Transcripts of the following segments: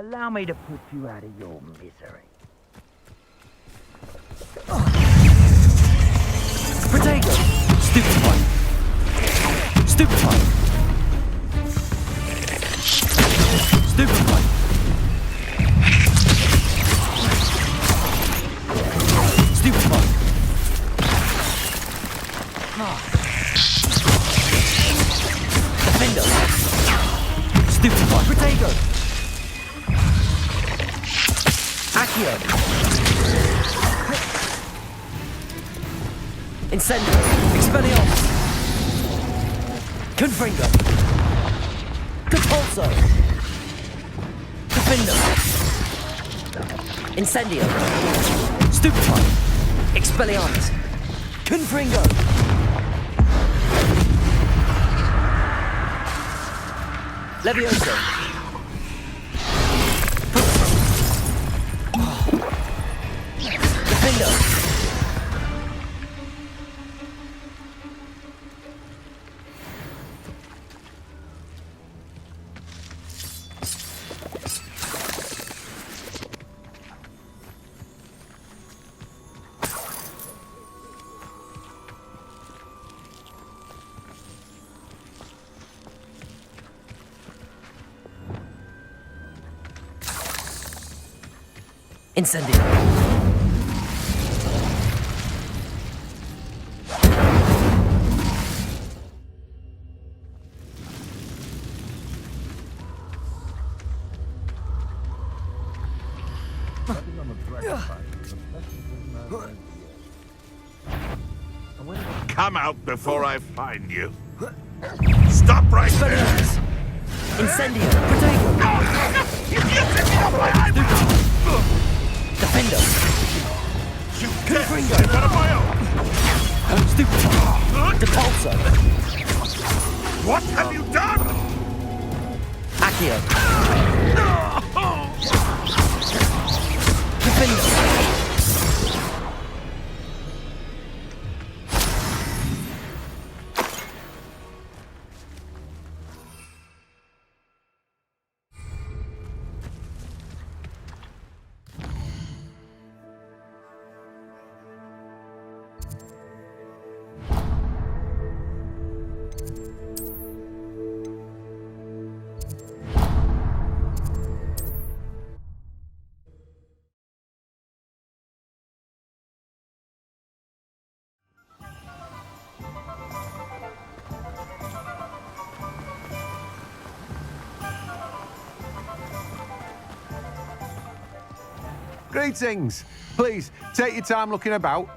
Allow me to put you out of your misery. Potato! Stupefy! Stupefy! Stupefy! Stupefy! Defender! Stupefy! Potato! Accio! Incendio! Expelliarmus! Confringo! Catulso! Defender! Incendio! Stupefy! Expelliarmus! Confringo! Levioso! Defender! Incendio! Come out before I find you. Stop right there! Expelliarmus! Incendio! Potato! You took off my eyebrow! Defender! You Confringo! can't out of my own! Stupefy! Depulso! What have you done? Accio! Defender! Greetings! Please, take your time looking about.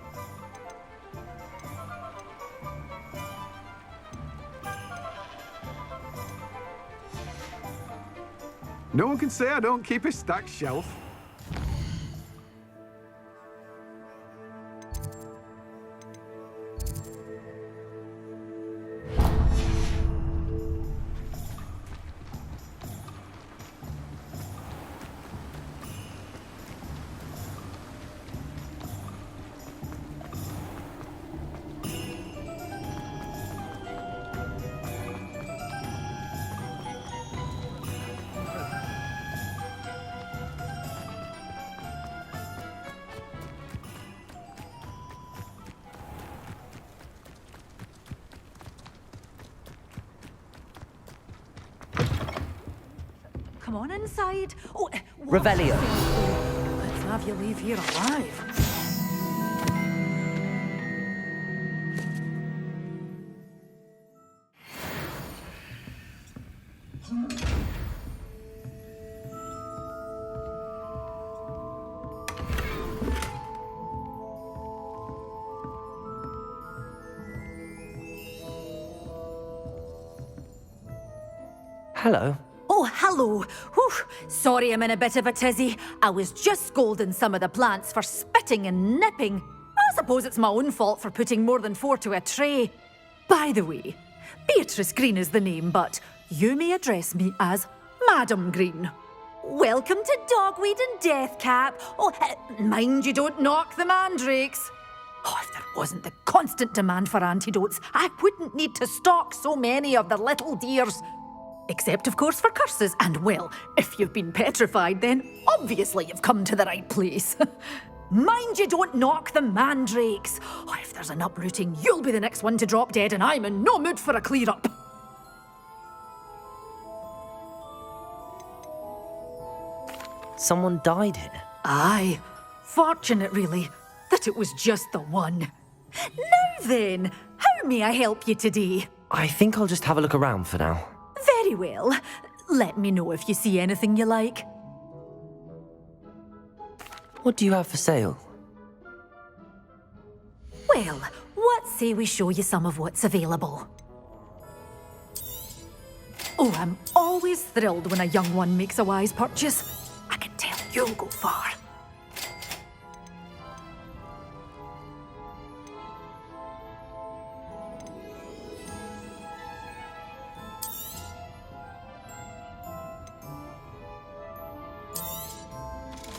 No one can say I don't keep a stacked shelf. Come on inside. Oh, Revelio. Let's have you leave here alive. Hello. Oh, hello. Whew. Sorry I'm in a bit of a tizzy. I was just scolding some of the plants for spitting and nipping. I suppose it's my own fault for putting more than 4 to a tray. By the way, Beatrice Green is the name, but you may address me as Madam Green. Welcome to Dogweed and Deathcap. Oh, mind you don't knock the mandrakes. Oh, if there wasn't the constant demand for antidotes, I wouldn't need to stock so many of the little dears. Except, of course, for curses. And, well, if you've been petrified, then obviously you've come to the right place. Mind you don't knock the mandrakes. Oh, if there's an uprooting, you'll be the next one to drop dead, and I'm in no mood for a clear-up. Someone died here. Aye. Fortunate, really, that it was just the one. Now then, how may I help you today? I think I'll just have a look around for now. Very well. Let me know if you see anything you like. What do you have for sale? Well, what say we show you some of what's available? Oh, I'm always thrilled when a young one makes a wise purchase. I can tell you'll go far.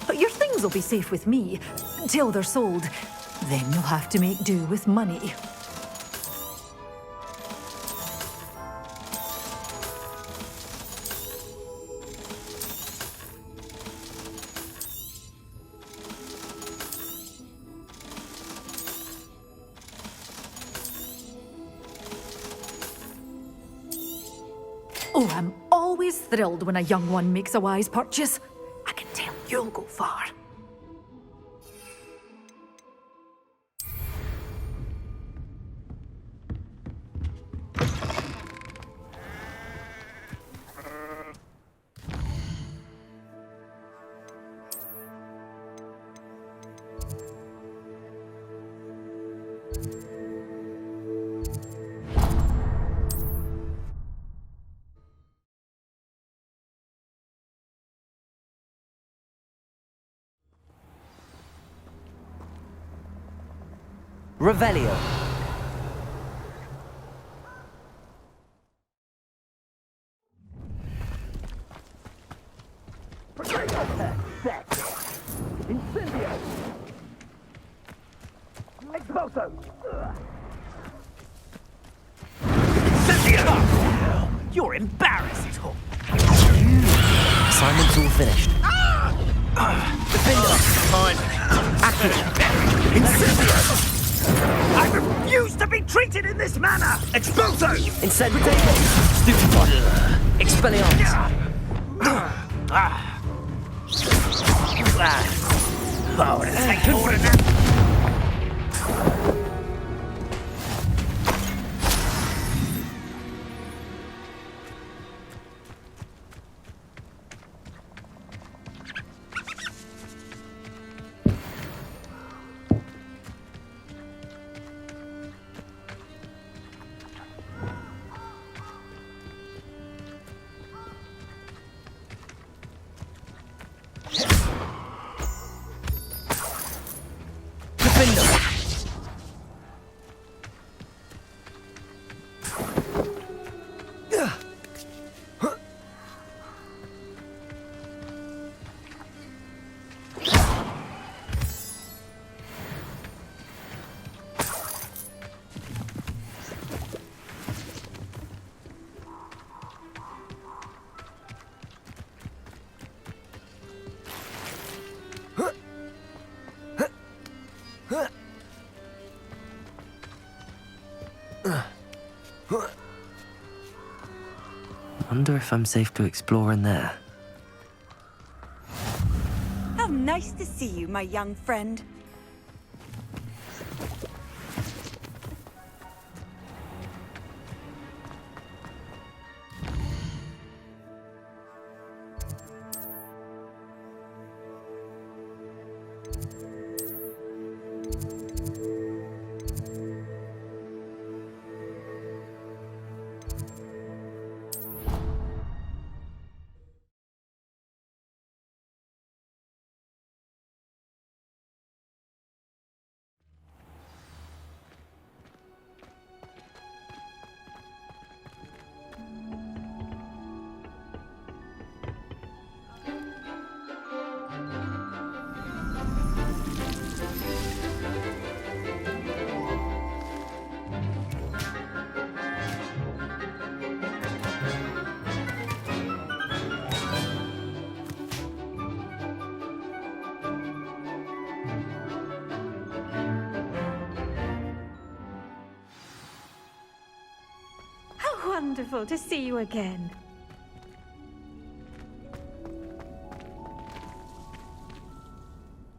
But your things will be safe with me, till they're sold. Then you'll have to make do with money. Oh, I'm always thrilled when a young one makes a wise purchase. I can tell you'll go far. Revelio. Incendio! Expulso! You're embarrassing, Hook. Assignment's all finished. Gryffindor. Fine. Incendio! I refuse to be treated in this manner! Expulso! Incendio. Stupefy. Expelliarmus. Oh, take more than that. Wonder if I'm safe to explore in there. How nice to see you, my young friend. wonderful to see you again.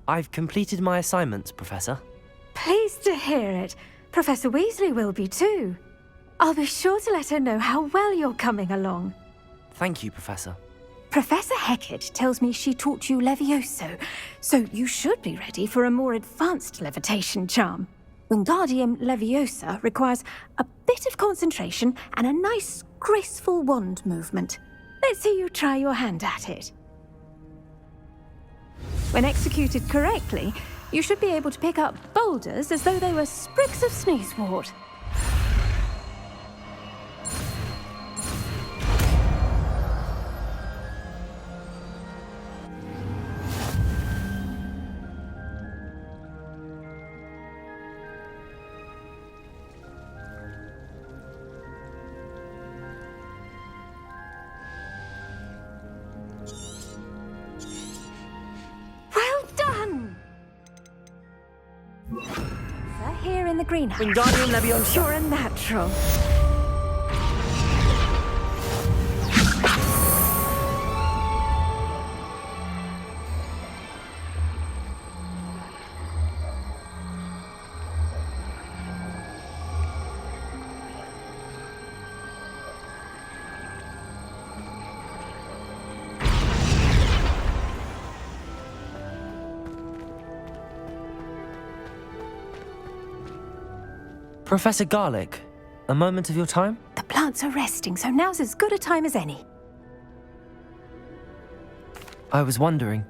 I've completed my assignments, Professor. Pleased to hear it. Professor Weasley will be too. I'll be sure to let her know how well you're coming along. Thank you, Professor. Professor Hecat tells me she taught you Levioso, so you should be ready for a more advanced levitation charm. Wingardium Leviosa requires a bit of concentration and a nice, graceful wand movement. Let's see you try your hand at it. When executed correctly, you should be able to pick up boulders as though they were sprigs of sneezewort. Here in the greenhouse. Wingardium Leviosa. You're a natural. Professor Garlick, a moment of your time? The plants are resting, so now's as good a time as any. I was wondering,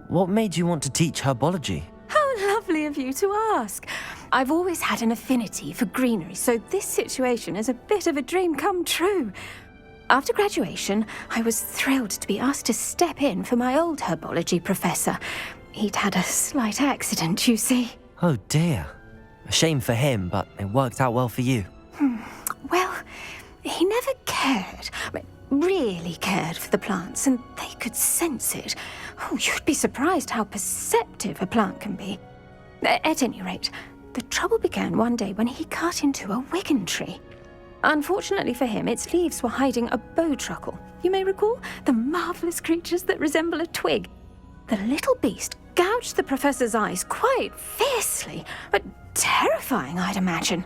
what made you want to teach herbology? How lovely of you to ask. I've always had an affinity for greenery, so this situation is a bit of a dream come true. After graduation, I was thrilled to be asked to step in for my old herbology professor. He'd had a slight accident, you see. Oh dear. A shame for him, but it worked out well for you. Well, he never cared, really cared for the plants, and they could sense it. Oh, you'd be surprised how perceptive a plant can be. At any rate, the trouble began one day when he cut into a wigan tree. Unfortunately for him, its leaves were hiding a bowtruckle. You may recall the marvellous creatures that resemble a twig. The little beast gouged the professor's eyes quite fiercely, but terrifying, I'd imagine.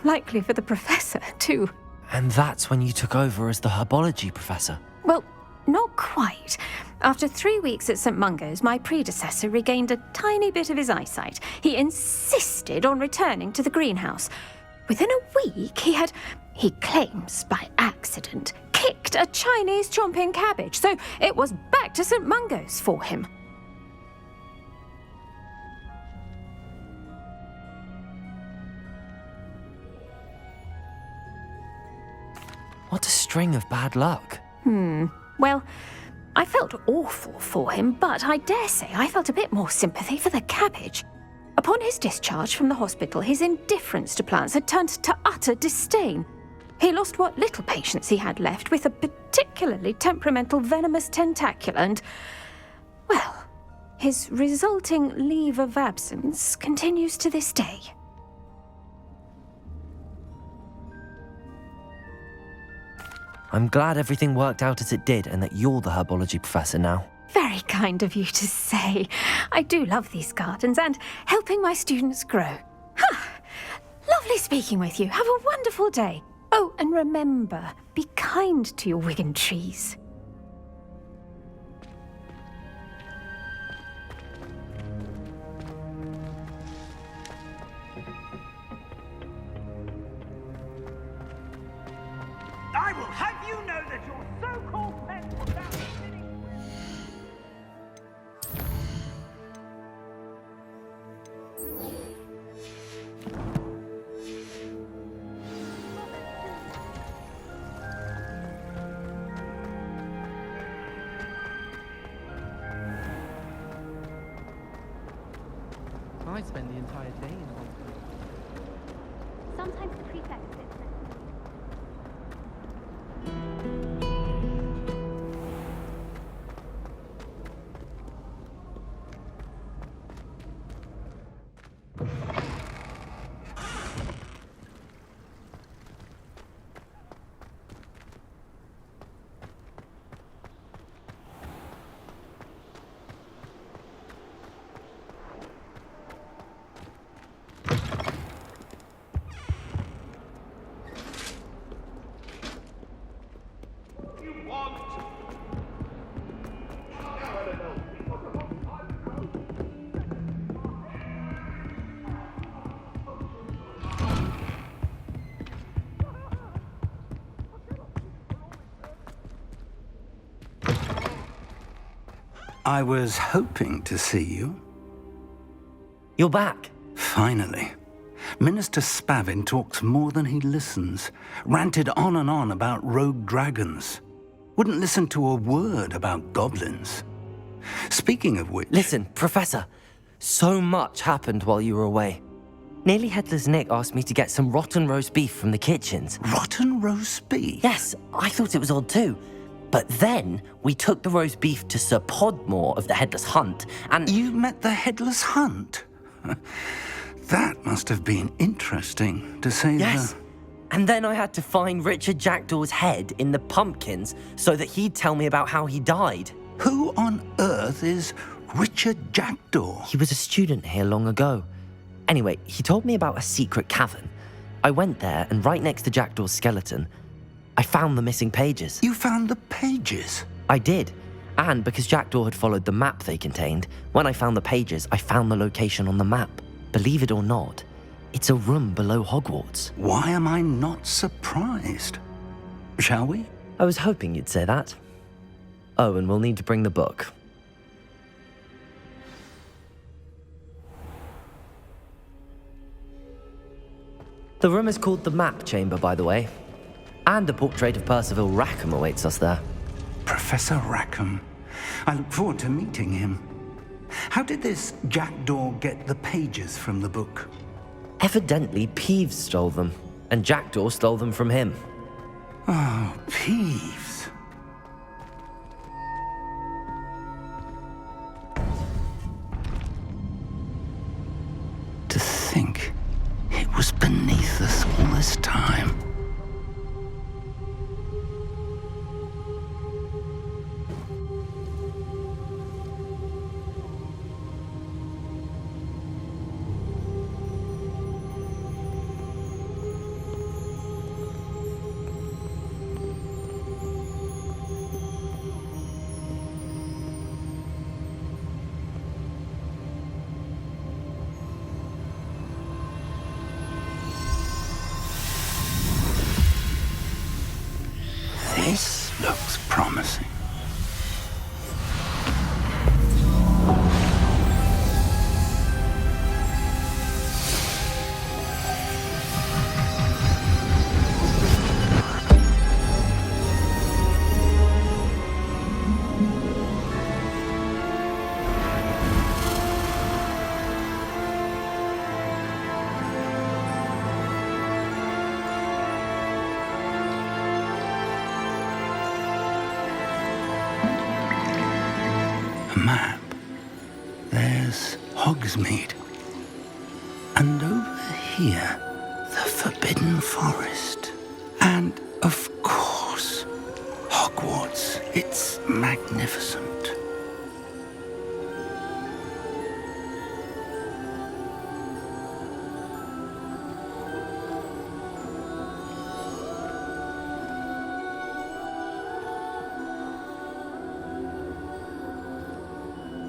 Likely for the professor, too. And that's when you took over as the herbology professor? Well, not quite. After 3 weeks at St. Mungo's, my predecessor regained a tiny bit of his eyesight. He insisted on returning to the greenhouse. Within a week, he claims by accident, kicked a Chinese chomping cabbage, so it was back to St. Mungo's for him. What a string of bad luck. Well, I felt awful for him, but I dare say I felt a bit more sympathy for the cabbage. Upon his discharge from the hospital, his indifference to plants had turned to utter disdain. He lost what little patience he had left with a particularly temperamental venomous tentacula and, well, his resulting leave of absence continues to this day. I'm glad everything worked out as it did and that you're the herbology professor now. Very kind of you to say. I do love these gardens and helping my students grow. Lovely speaking with you. Have a wonderful day. Oh, and remember, be kind to your wigan trees. I will have you know that your so-called pet was out sitting. I spend the entire day in Hogwarts. Sometimes the prefect sits next to me. I was hoping to see you. You're back. Finally. Minister Spavin talks more than he listens. Ranted on and on about rogue dragons. Wouldn't listen to a word about goblins. Speaking of which... Listen, Professor. So much happened while you were away. Nearly Headless Nick asked me to get some rotten roast beef from the kitchens. Rotten roast beef? Yes, I thought it was odd too. But then we took the roast beef to Sir Podmore of the Headless Hunt, and... You met the Headless Hunt? That must have been interesting, to say Yes. And then I had to find Richard Jackdaw's head in the pumpkins so that he'd tell me about how he died. Who on earth is Richard Jackdaw? He was a student here long ago. Anyway, he told me about a secret cavern. I went there, and right next to Jackdaw's skeleton, I found the missing pages. You found the pages? I did. And because Jackdaw had followed the map they contained, when I found the pages, I found the location on the map. Believe it or not, it's a room below Hogwarts. Why am I not surprised? Shall we? I was hoping you'd say that. Oh, and we'll need to bring the book. The room is called the Map Chamber, by the way. And a portrait of Percival Rackham awaits us there. Professor Rackham. I look forward to meeting him. How did this Jackdaw get the pages from the book? Evidently, Peeves stole them, and Jackdaw stole them from him. Oh, Peeves. To think it was beneath us all this time. This looks promising. Map. There's Hogsmeade. And over here, the Forbidden Forest. And, of course, Hogwarts. It's magnificent.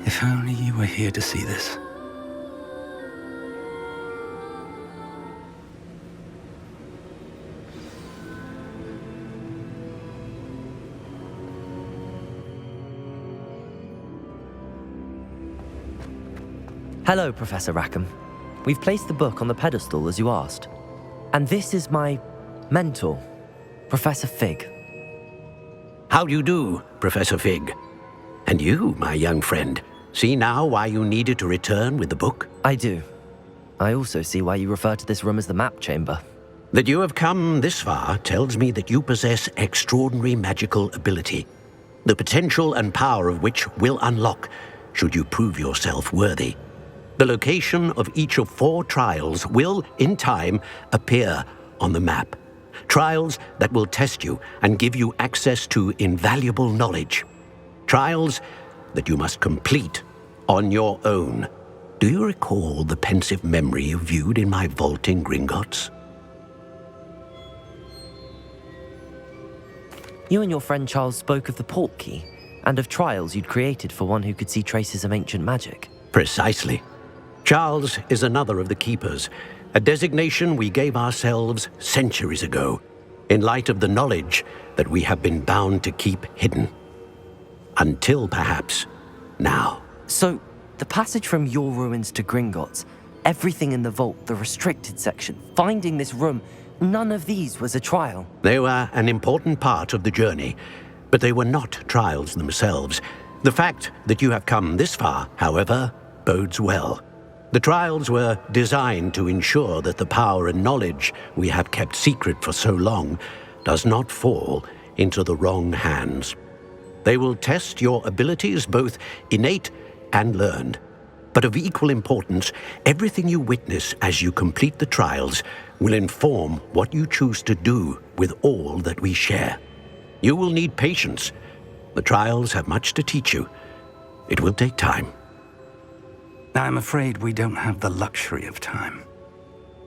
If only you were here to see this. Hello, Professor Rackham. We've placed the book on the pedestal as you asked. And this is my mentor, Professor Fig. How do you do, Professor Fig? And you, my young friend, see now why you needed to return with the book? I do. I also see why you refer to this room as the Map Chamber. That you have come this far tells me that you possess extraordinary magical ability, the potential and power of which will unlock should you prove yourself worthy. The location of each of 4 trials will, in time, appear on the map. Trials that will test you and give you access to invaluable knowledge. Trials that you must complete on your own. Do you recall the pensive memory you viewed in my vault in Gringotts? You and your friend Charles spoke of the Portkey and of trials you'd created for one who could see traces of ancient magic. Precisely. Charles is another of the Keepers, a designation we gave ourselves centuries ago, in light of the knowledge that we have been bound to keep hidden. Until, perhaps, now. So, the passage from your ruins to Gringotts, everything in the vault, the restricted section, finding this room, none of these was a trial. They were an important part of the journey, but they were not trials themselves. The fact that you have come this far, however, bodes well. The trials were designed to ensure that the power and knowledge we have kept secret for so long does not fall into the wrong hands. They will test your abilities, both innate and learned. But of equal importance, everything you witness as you complete the trials will inform what you choose to do with all that we share. You will need patience. The trials have much to teach you. It will take time. I'm afraid we don't have the luxury of time.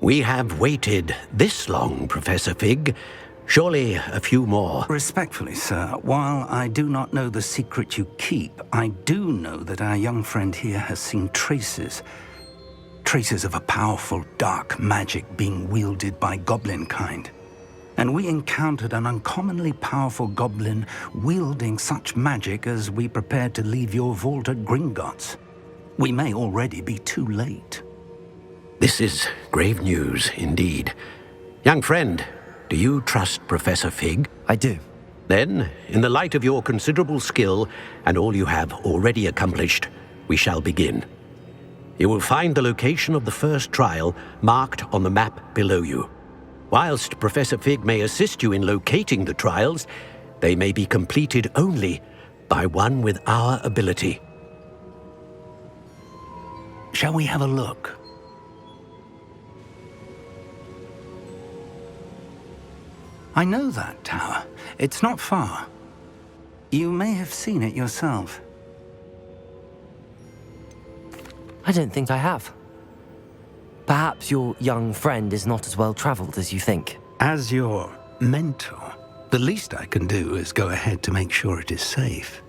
We have waited this long, Professor Fig. Surely a few more. Respectfully, sir, while I do not know the secret you keep, I do know that our young friend here has seen traces of a powerful dark magic being wielded by goblin kind. And we encountered an uncommonly powerful goblin wielding such magic as we prepared to leave your vault at Gringotts. We may already be too late. This is grave news indeed. Young friend, do you trust Professor Fig? I do. Then, in the light of your considerable skill and all you have already accomplished, we shall begin. You will find the location of the first trial marked on the map below you. Whilst Professor Fig may assist you in locating the trials, they may be completed only by one with our ability. Shall we have a look? I know that tower. It's not far. You may have seen it yourself. I don't think I have. Perhaps your young friend is not as well traveled as you think. As your mentor, the least I can do is go ahead to make sure it is safe.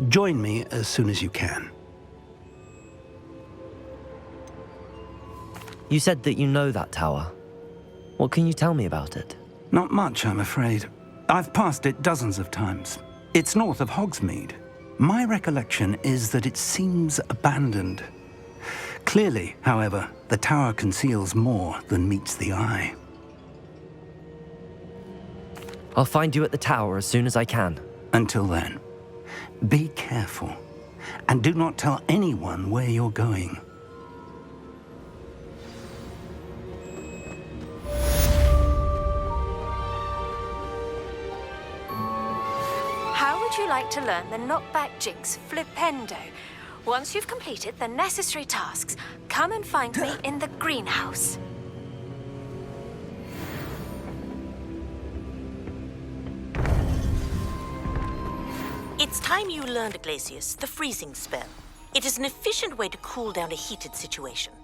Join me as soon as you can. You said that you know that tower. What can you tell me about it? Not much, I'm afraid. I've passed it dozens of times. It's north of Hogsmeade. My recollection is that it seems abandoned. Clearly, however, the tower conceals more than meets the eye. I'll find you at the tower as soon as I can. Until then, be careful, and do not tell anyone where you're going. How would you like to learn the knockback jinx flipendo? Once you've completed the necessary tasks, come and find me in the greenhouse. It's time you learned, Glacius, the freezing spell. It is an efficient way to cool down a heated situation.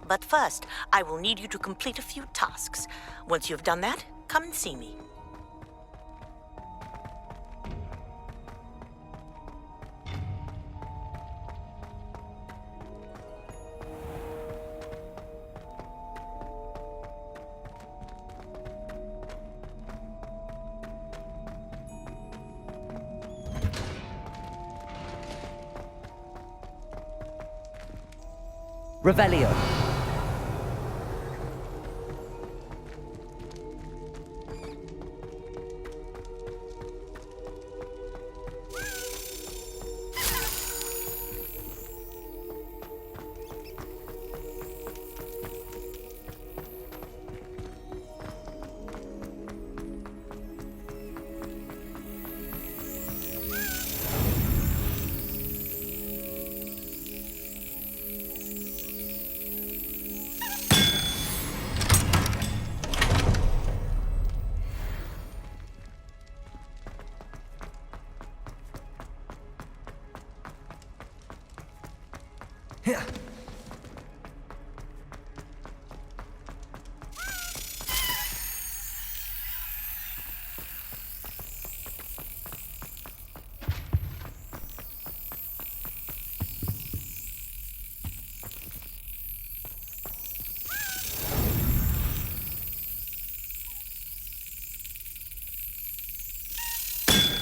But first, I will need you to complete a few tasks. Once you've done that, come and see me. Revelio.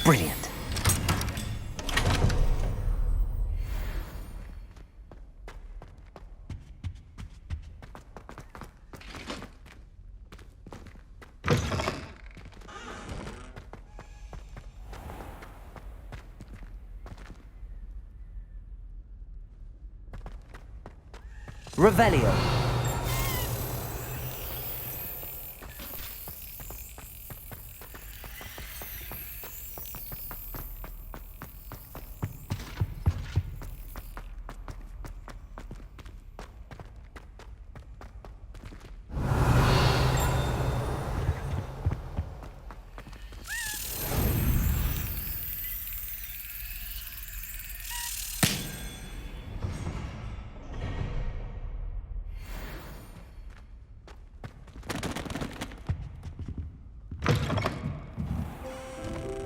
Brilliant. Revelio.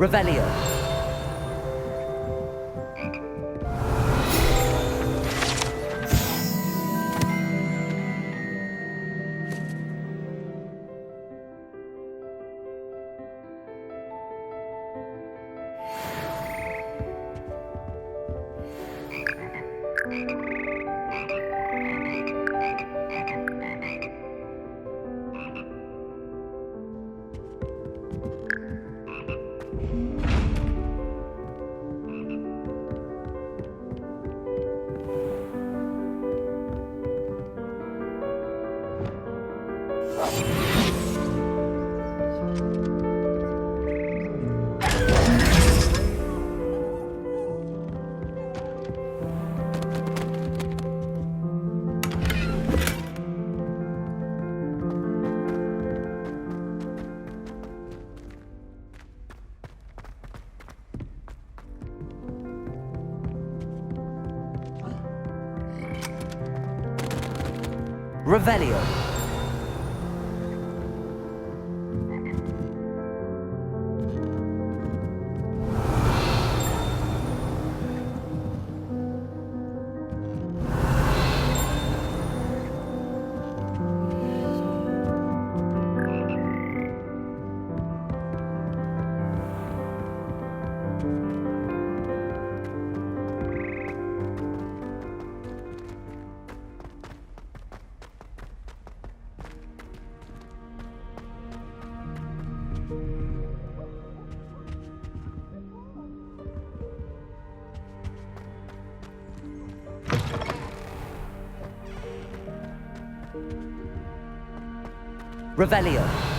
Revelio. Revelio. Revelio.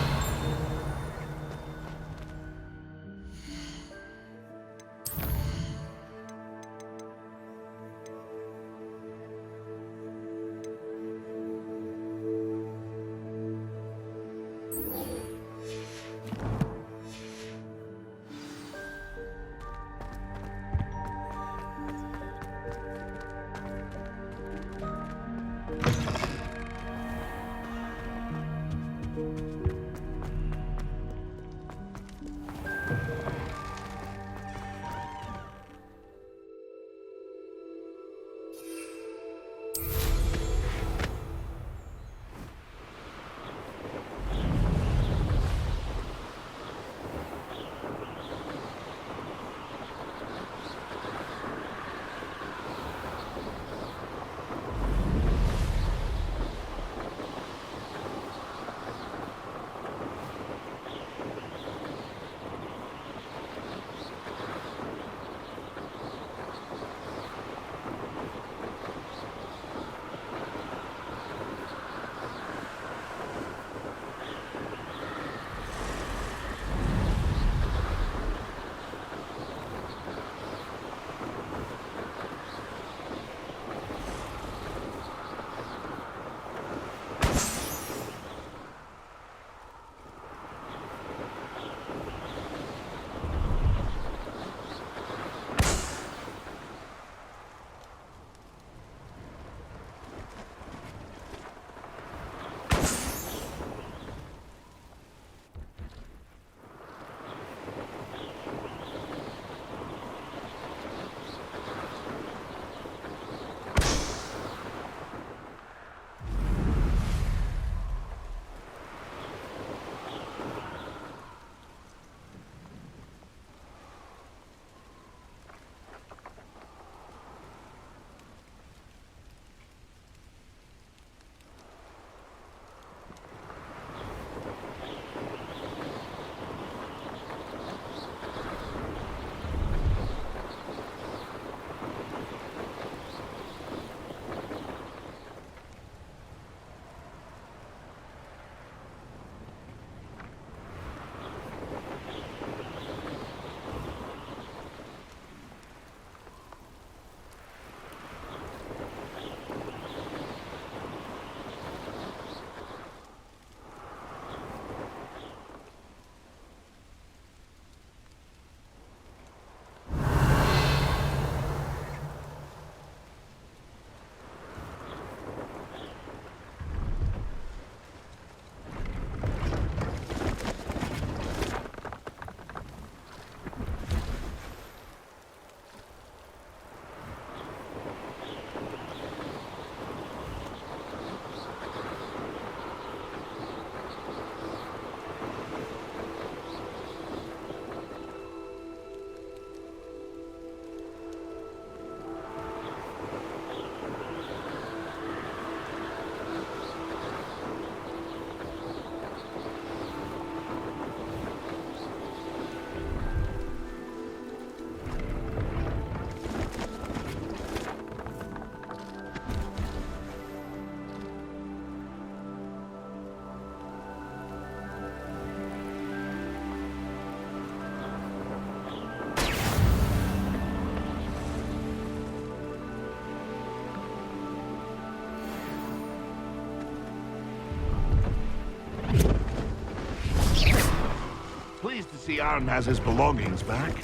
pleased to see Aaron has his belongings back.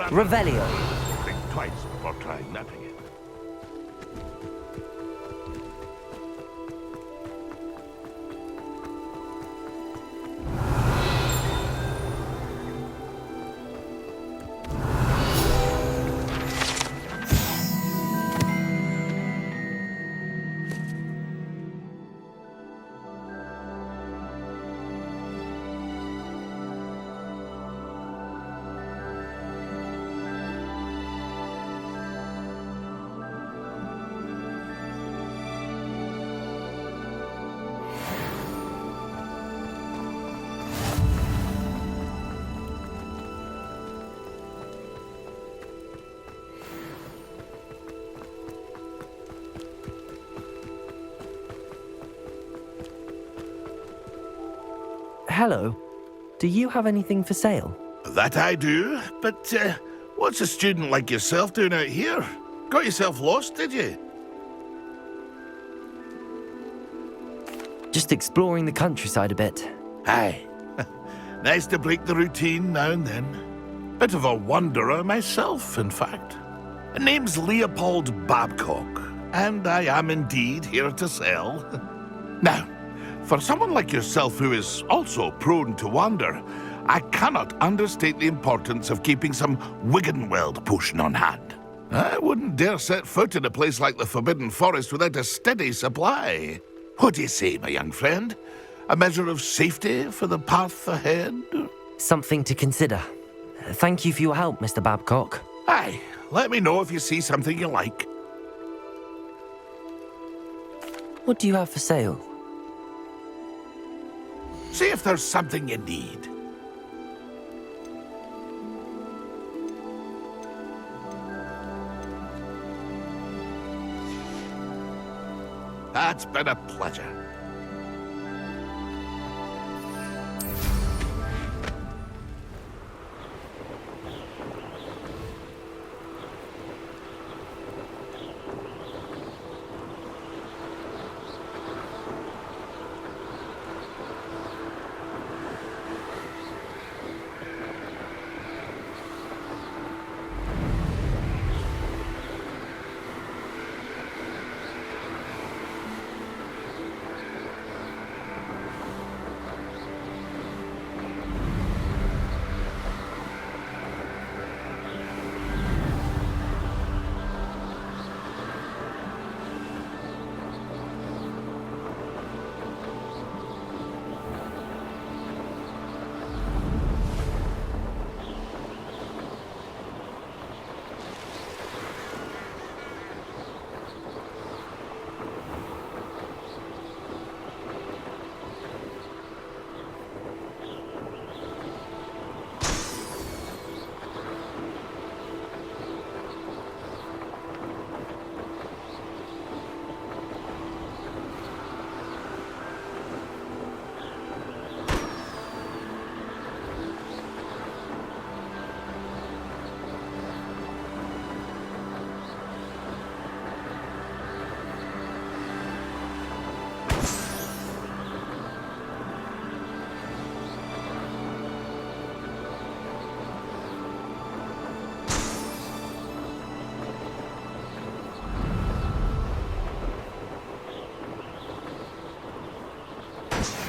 Revelio. Think twice before trying napping it. Hello. Do you have anything for sale? That I do, but what's a student like yourself doing out here? Got yourself lost, did you? Just exploring the countryside a bit. Aye. Nice to break the routine now and then. Bit of a wanderer myself, in fact. My name's Leopold Babcock, and I am indeed here to sell. Now, for someone like yourself who is also prone to wander, I cannot understate the importance of keeping some Wiggenweld potion on hand. I wouldn't dare set foot in a place like the Forbidden Forest without a steady supply. What do you say, my young friend? A measure of safety for the path ahead? Something to consider. Thank you for your help, Mr. Babcock. Aye, let me know if you see something you like. What do you have for sale? See if there's something you need. That's been a pleasure.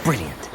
Brilliant.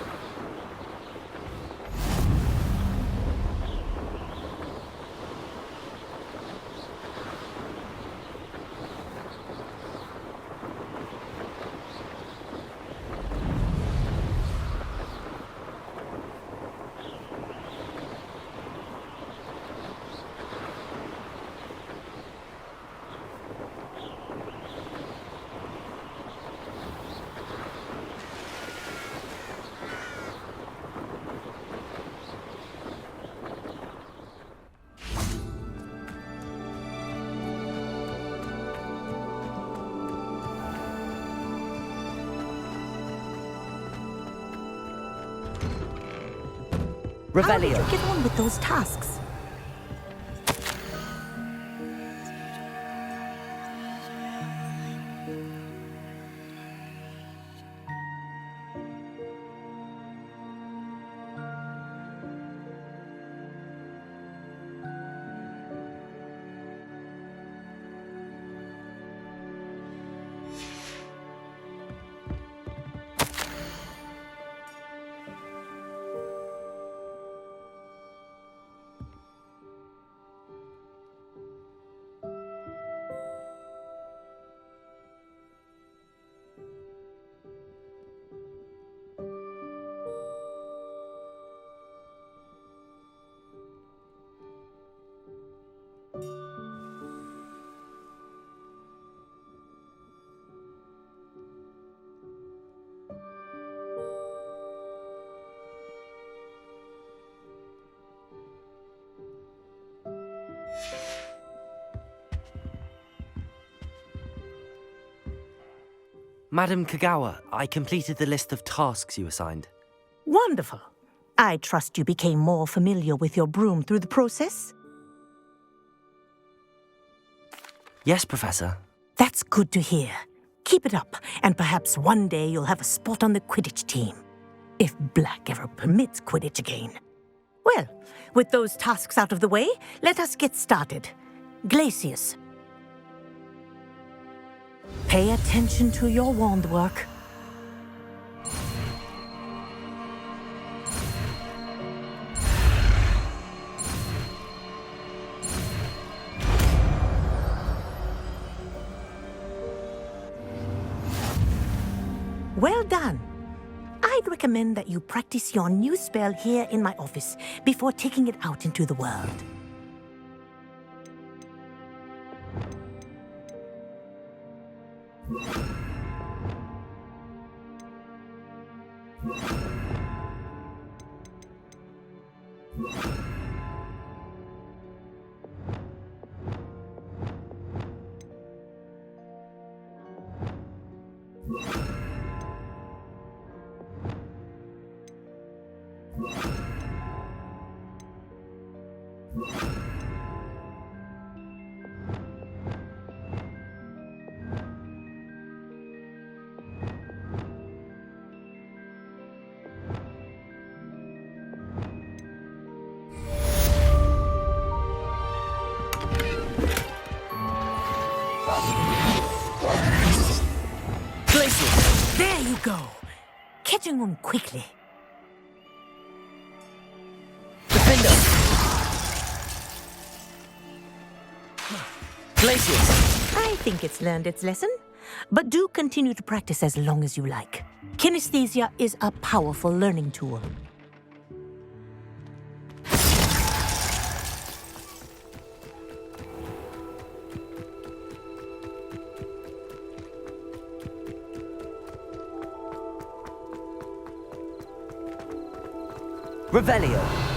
How did Revelio. you get on with those tasks? Madam Kagawa, I completed the list of tasks you assigned. Wonderful. I trust you became more familiar with your broom through the process? Yes, Professor. That's good to hear. Keep it up, and perhaps one day you'll have a spot on the Quidditch team. If Black ever permits Quidditch again. Well, with those tasks out of the way, let us get started. Glacius. Pay attention to your wand work. Well done. I'd recommend that you practice your new spell here in my office before taking it out into the world. There you go. Catching on quickly. Gryffindor! Glacius! I think it's learned its lesson, but do continue to practice as long as you like. Kinesthesia is a powerful learning tool. Revelio!